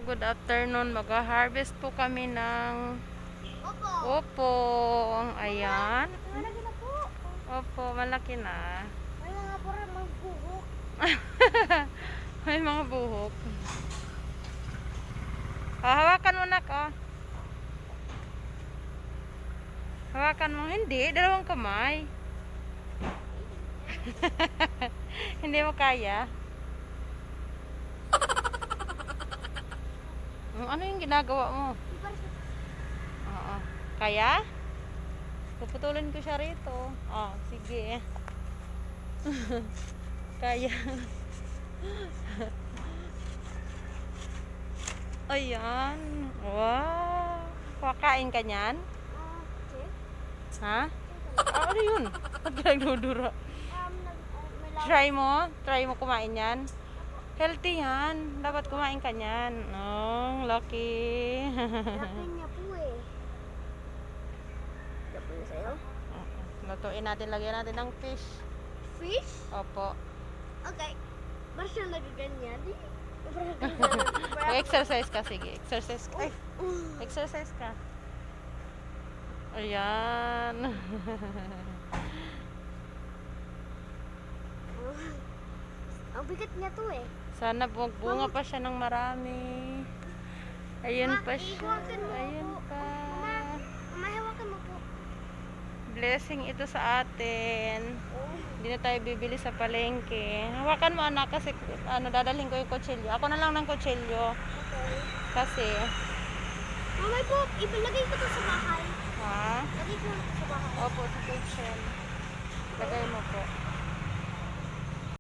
Good afternoon. Mag-harvest po kami ng opo. Ayan. Malaki na po. Opo, malaki na. May mga pura magbuhok. May mga buhok. Hawakan mo na ka. Hawakan mo. Hindi, dalawang kamay. Hindi mo kaya. Ano yung ginagawa mo? Oo. Kaya? Puputulin ko siya rito. Oh, sige. Kaya. Ayan. Wow. Kakain ka niyan? Okay. Ha? Ano yun? Ba't ka nagdudura? May laman. Try mo kumain yan. Healthy yan. Dapat kumain ka niyan. Oh, lucky. Laki niya po eh. Ito po yung sa'yo. Lutuin natin, lagyan natin ng fish. Fish? Opo. Okay. Ba't siya nagaganyan? Exercise ka, sige. Exercise. Ay, exercise ka. Ayan. Ang bigat niya to eh. Sana bunga pa siya ng marami. Ayun pa siya. Ihawakan mo Ayun po. pa. Mahawakan mo po. Blessing ito sa atin. Hindi na tayo bibili sa palengke. Hawakan mo anak kasi dadalhin ko yung kutsilyo. Ako na lang ng kutsilyo. Okay. Kasi, Mamay po, ibalagay ko to sa bahay. ha? Lagay ko to sa bahay. Opo, sa kitchen. Lagay mo po.